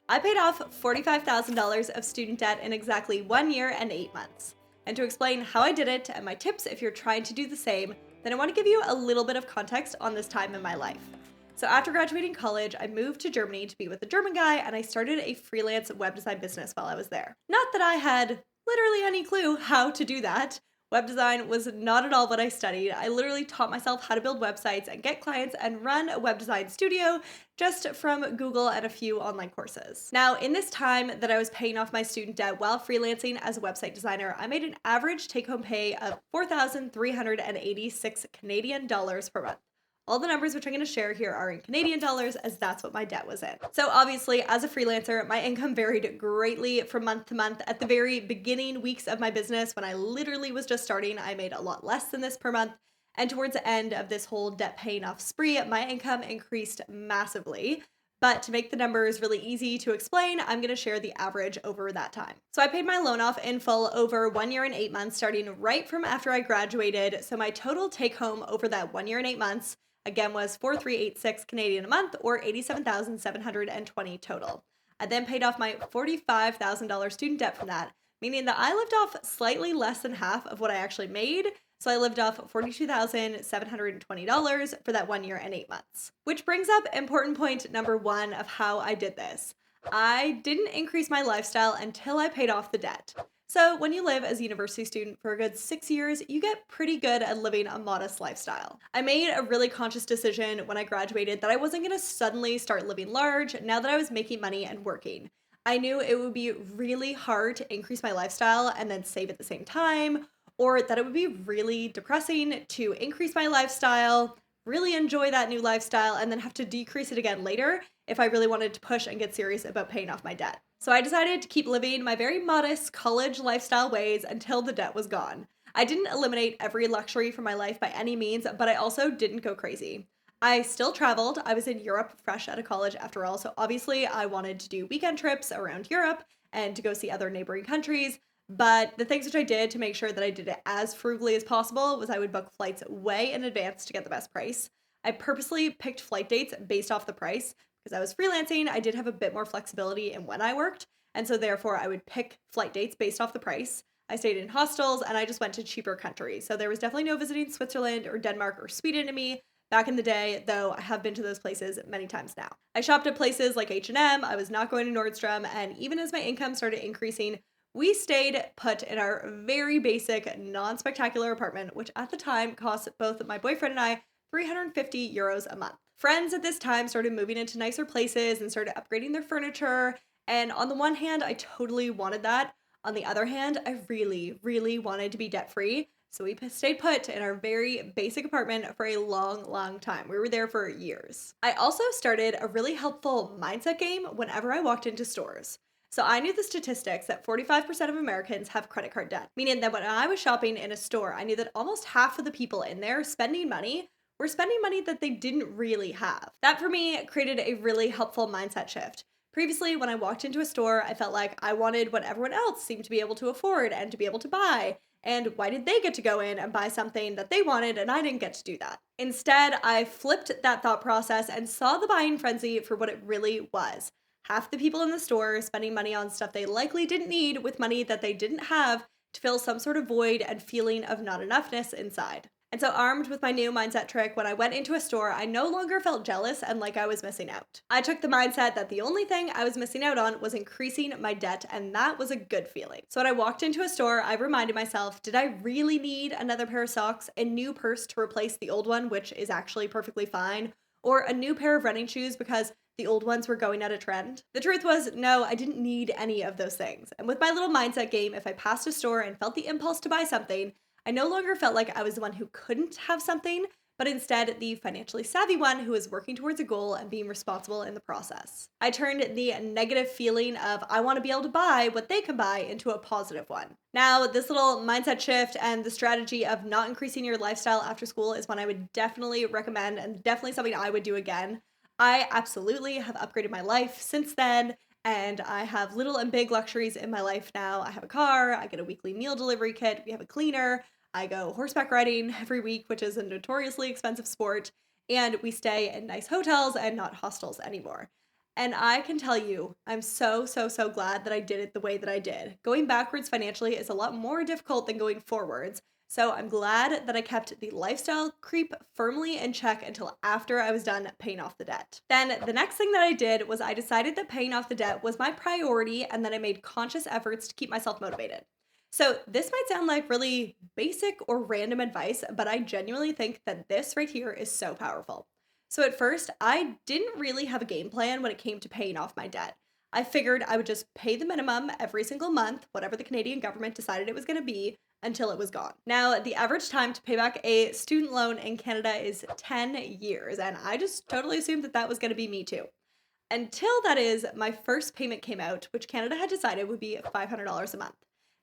I paid off $45,000 of student debt in exactly 1 year and 8 months. And to explain how I did it and my tips if you're trying to do the same, then I want to give you a little bit of context on this time in my life. So, after graduating college, I moved to Germany to be with a German guy and I started a freelance web design business while I was there. Not that I had literally any clue how to do that. Web design was not at all what I studied. I literally taught myself how to build websites and get clients and run a web design studio just from Google and a few online courses. Now, in this time that I was paying off my student debt while freelancing as a website designer, I made an average take home pay of 4,386 Canadian dollars per month. All the numbers which I'm going to share here are in Canadian dollars, as that's what my debt was in. So obviously, as a freelancer, my income varied greatly from month to month. At the very beginning weeks of my business, when I literally was just starting, I made a lot less than this per month. And towards the end of this whole debt paying off spree, my income increased massively. But to make the numbers really easy to explain, I'm going to share the average over that time. So I paid my loan off in full over 1 year and 8 months, starting right from after I graduated. So my total take home over that 1 year and 8 months again was 4,386 Canadian a month, or 87,720 total. I then paid off my $45,000 student debt from that, meaning that I lived off slightly less than half of what I actually made. So I lived off $42,720 for that 1 year and 8 months. Which brings up important point number one of how I did this. I didn't increase my lifestyle until I paid off the debt. So, when you live as a university student for a good 6 years, you get pretty good at living a modest lifestyle. I made a really conscious decision when I graduated that I wasn't going to suddenly start living large now that I was making money and working. I knew it would be really hard to increase my lifestyle and then save at the same time, or that it would be really depressing to increase my lifestyle, really enjoy that new lifestyle, and then have to decrease it again later if I really wanted to push and get serious about paying off my debt. So I decided to keep living my very modest college lifestyle ways until the debt was gone. I didn't eliminate every luxury from my life by any means, but I also didn't go crazy. I still traveled. I was in Europe fresh out of college after all, so obviously I wanted to do weekend trips around Europe and to go see other neighboring countries. But the things which I did to make sure that I did it as frugally as possible was I would book flights way in advance to get the best price. I purposely picked flight dates based off the price because I was freelancing. I did have a bit more flexibility in when I worked, and so therefore I would pick flight dates based off the price. I stayed in hostels and I just went to cheaper countries. So there was definitely no visiting Switzerland or Denmark or Sweden to me back in the day, though I have been to those places many times now. I shopped at places like H&M, I was not going to Nordstrom, and even as my income started increasing, we stayed put in our very basic, non-spectacular apartment, which at the time cost both my boyfriend and I 350 euros a month. Friends at this time started moving into nicer places and started upgrading their furniture. And on the one hand, I totally wanted that. On the other hand, I really, really wanted to be debt free. So we stayed put in our very basic apartment for a long, long time. We were there for years. I also started a really helpful mindset game whenever I walked into stores. So I knew the statistics that 45% of Americans have credit card debt, meaning that when I was shopping in a store, I knew that almost half of the people in there spending money were spending money that they didn't really have. That for me created a really helpful mindset shift. Previously, when I walked into a store, I felt like I wanted what everyone else seemed to be able to afford and to be able to buy. And why did they get to go in and buy something that they wanted and I didn't get to do that? Instead, I flipped that thought process and saw the buying frenzy for what it really was. Half the people in the store spending money on stuff they likely didn't need with money that they didn't have to fill some sort of void and feeling of not enoughness inside. And so, armed with my new mindset trick, when I went into a store, I no longer felt jealous and like I was missing out. I took the mindset that the only thing I was missing out on was increasing my debt, and that was a good feeling. So, when I walked into a store, I reminded myself, did I really need another pair of socks, a new purse to replace the old one, which is actually perfectly fine, or a new pair of running shoes because the old ones were going out of trend? The truth was, no, I didn't need any of those things. And with my little mindset game, if I passed a store and felt the impulse to buy something, I no longer felt like I was the one who couldn't have something, but instead the financially savvy one who was working towards a goal and being responsible in the process. I turned the negative feeling of I want to be able to buy what they can buy into a positive one. Now, this little mindset shift and the strategy of not increasing your lifestyle after school is one I would definitely recommend and definitely something I would do again. I absolutely have upgraded my life since then, and I have little and big luxuries in my life now. I have a car, I get a weekly meal delivery kit, we have a cleaner, I go horseback riding every week, which is a notoriously expensive sport, and we stay in nice hotels and not hostels anymore. And I can tell you, I'm so, so, so glad that I did it the way that I did. Going backwards financially is a lot more difficult than going forwards. So I'm glad that I kept the lifestyle creep firmly in check until after I was done paying off the debt. Then the next thing that I did was I decided that paying off the debt was my priority and that I made conscious efforts to keep myself motivated. So this might sound like really basic or random advice, but I genuinely think that this right here is so powerful. So at first, I didn't really have a game plan when it came to paying off my debt. I figured I would just pay the minimum every single month, whatever the Canadian government decided it was going to be, until it was gone. Now, the average time to pay back a student loan in Canada is 10 years, and I just totally assumed that that was going to be me too. Until that is, my first payment came out, which Canada had decided would be $500 a month.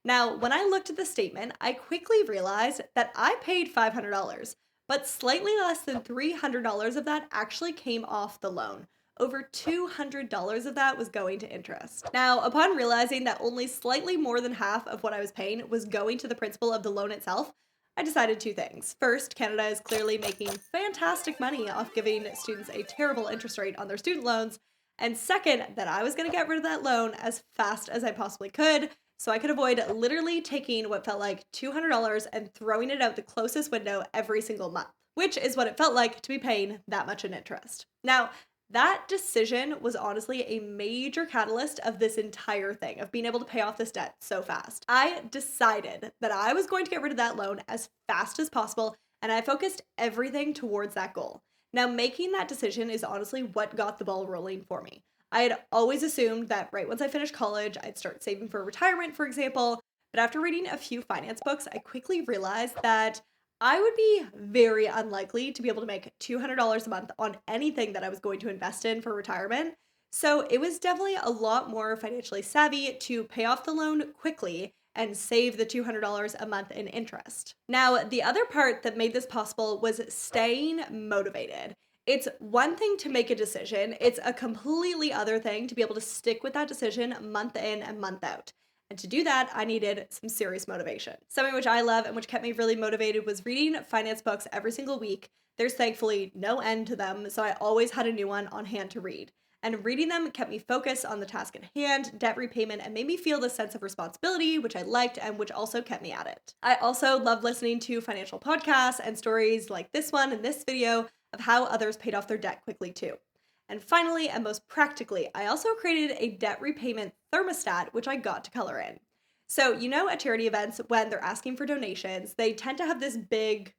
Now, when I looked at the statement, I quickly realized that I paid $500, but slightly less than $300 of that actually came off the loan. Over $200 of that was going to interest. Now, upon realizing that only slightly more than half of what I was paying was going to the principal of the loan itself, I decided two things. First, Canada is clearly making fantastic money off giving students a terrible interest rate on their student loans. And second, that I was going to get rid of that loan as fast as I possibly could so I could avoid literally taking what felt like $200 and throwing it out the closest window every single month, which is what it felt like to be paying that much in interest. Now, that decision was honestly a major catalyst of this entire thing, of being able to pay off this debt so fast. I decided that I was going to get rid of that loan as fast as possible, and I focused everything towards that goal. Now, making that decision is honestly what got the ball rolling for me. I had always assumed that right once I finished college, I'd start saving for retirement, for example. But after reading a few finance books, I quickly realized that I would be very unlikely to be able to make $200 a month on anything that I was going to invest in for retirement. So it was definitely a lot more financially savvy to pay off the loan quickly and save the $200 a month in interest. Now, the other part that made this possible was staying motivated. It's one thing to make a decision, it's a completely other thing to be able to stick with that decision month in and month out. And to do that, I needed some serious motivation. Something which I love and which kept me really motivated was reading finance books every single week. There's thankfully no end to them, so I always had a new one on hand to read. And reading them kept me focused on the task at hand, debt repayment, and made me feel this sense of responsibility, which I liked and which also kept me at it. I also love listening to financial podcasts and stories like this one and this video of how others paid off their debt quickly too. And finally, and most practically, I also created a debt repayment thermostat, which I got to color in. So, at charity events, when they're asking for donations, they tend to have this big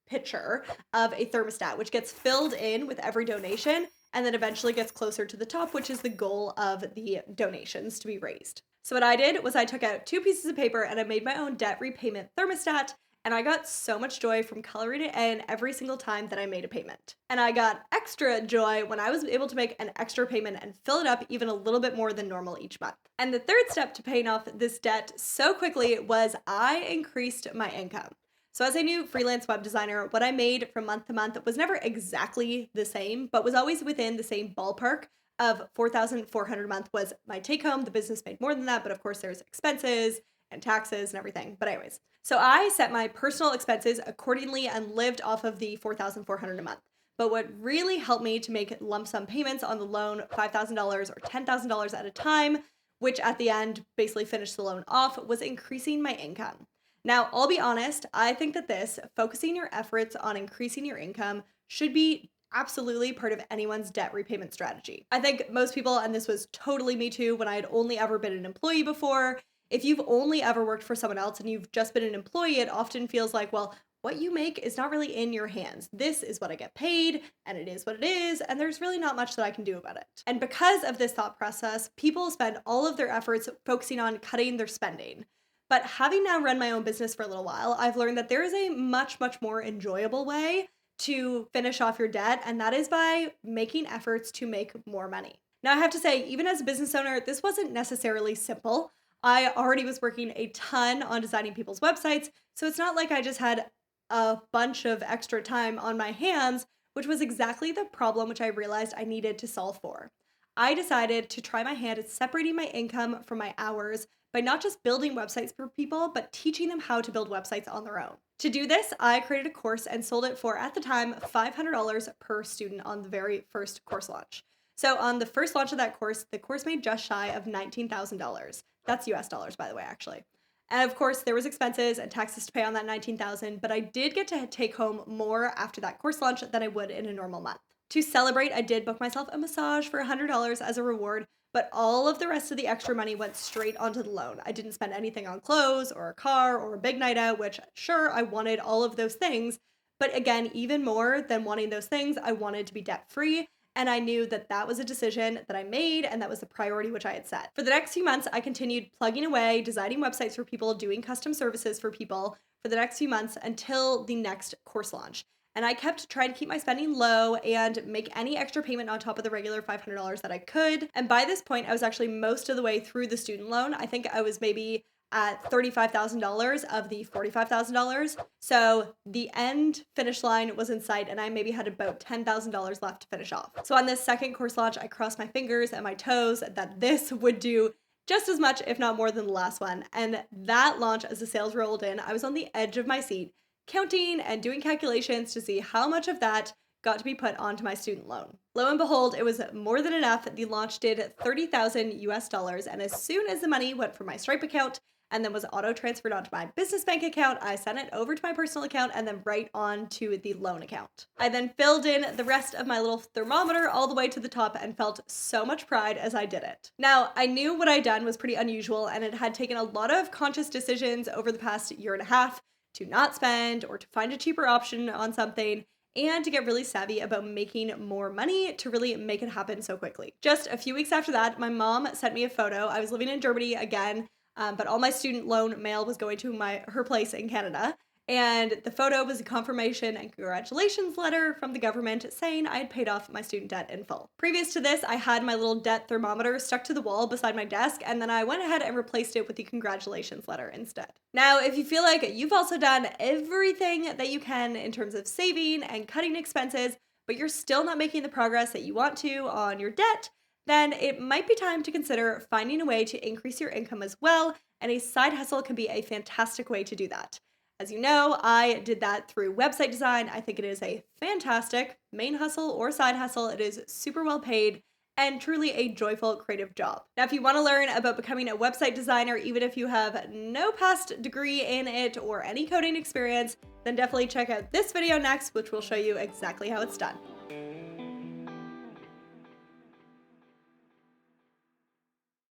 picture of a thermostat, which gets filled in with every donation and then eventually gets closer to the top, which is the goal of the donations to be raised. So, what I did was I took out two pieces of paper and I made my own debt repayment thermostat. And I got so much joy from coloring it in every single time that I made a payment. And I got extra joy when I was able to make an extra payment and fill it up even a little bit more than normal each month. And the third step to paying off this debt so quickly was I increased my income. So as a new freelance web designer, what I made from month to month was never exactly the same, but was always within the same ballpark of $4,400 a month was my take home. The business made more than that, but of course there's expenses and taxes and everything. But anyways, so I set my personal expenses accordingly and lived off of the $4,400 a month. But what really helped me to make lump sum payments on the loan, $5,000 or $10,000 at a time, which at the end basically finished the loan off, was increasing my income. Now, I'll be honest, I think that focusing your efforts on increasing your income, should be absolutely part of anyone's debt repayment strategy. I think most people, and this was totally me too, when I had only ever been an employee before, if you've only ever worked for someone else and you've just been an employee, it often feels like, well, what you make is not really in your hands. This is what I get paid, and it is what it is, and there's really not much that I can do about it. And because of this thought process, people spend all of their efforts focusing on cutting their spending. But having now run my own business for a little while, I've learned that there is a much, much more enjoyable way to finish off your debt, and that is by making efforts to make more money. Now, I have to say, even as a business owner, this wasn't necessarily simple. I already was working a ton on designing people's websites, so it's not like I just had a bunch of extra time on my hands, which was exactly the problem which I realized I needed to solve for. I decided to try my hand at separating my income from my hours by not just building websites for people, but teaching them how to build websites on their own. To do this, I created a course and sold it for, at the time, $500 per student on the very first course launch. So on the first launch of that course, the course made just shy of $19,000. That's US dollars, by the way, actually. And of course, there was expenses and taxes to pay on that 19,000, but I did get to take home more after that course launch than I would in a normal month. To celebrate, I did book myself a massage for $100 as a reward, but all of the rest of the extra money went straight onto the loan. I didn't spend anything on clothes or a car or a big night out, which sure, I wanted all of those things. But again, even more than wanting those things, I wanted to be debt free. And I knew that that was a decision that I made and that was the priority which I had set. For the next few months, I continued plugging away, designing websites for people, doing custom services for people for the next few months until the next course launch. And I kept trying to keep my spending low and make any extra payment on top of the regular $500 that I could. And by this point, I was actually most of the way through the student loan. I think I was maybe at $35,000 of the $45,000. So the end finish line was in sight, and I maybe had about $10,000 left to finish off. So on this second course launch, I crossed my fingers and my toes that this would do just as much, if not more than the last one. And that launch, as the sales rolled in, I was on the edge of my seat, counting and doing calculations to see how much of that got to be put onto my student loan. Lo and behold, it was more than enough. The launch did 30,000 US dollars, and as soon as the money went from my Stripe account and then was auto transferred onto my business bank account, I sent it over to my personal account and then right on to the loan account. I then filled in the rest of my little thermometer all the way to the top and felt so much pride as I did it. Now, I knew what I'd done was pretty unusual, and it had taken a lot of conscious decisions over the past year and a half to not spend or to find a cheaper option on something, and to get really savvy about making more money to really make it happen so quickly. Just a few weeks after that, my mom sent me a photo. I was living in Germany again, but all my student loan mail was going to her place in Canada. And the photo was a confirmation and congratulations letter from the government saying I had paid off my student debt in full. Previous to this, I had my little debt thermometer stuck to the wall beside my desk, and then I went ahead and replaced it with the congratulations letter instead. Now, if you feel like you've also done everything that you can in terms of saving and cutting expenses, but you're still not making the progress that you want to on your debt, then it might be time to consider finding a way to increase your income as well, and a side hustle can be a fantastic way to do that. As you know, I did that through website design. I think it is a fantastic main hustle or side hustle. It is super well paid and truly a joyful creative job. Now, if you want to learn about becoming a website designer, even if you have no past degree in it or any coding experience, then definitely check out this video next, which will show you exactly how it's done.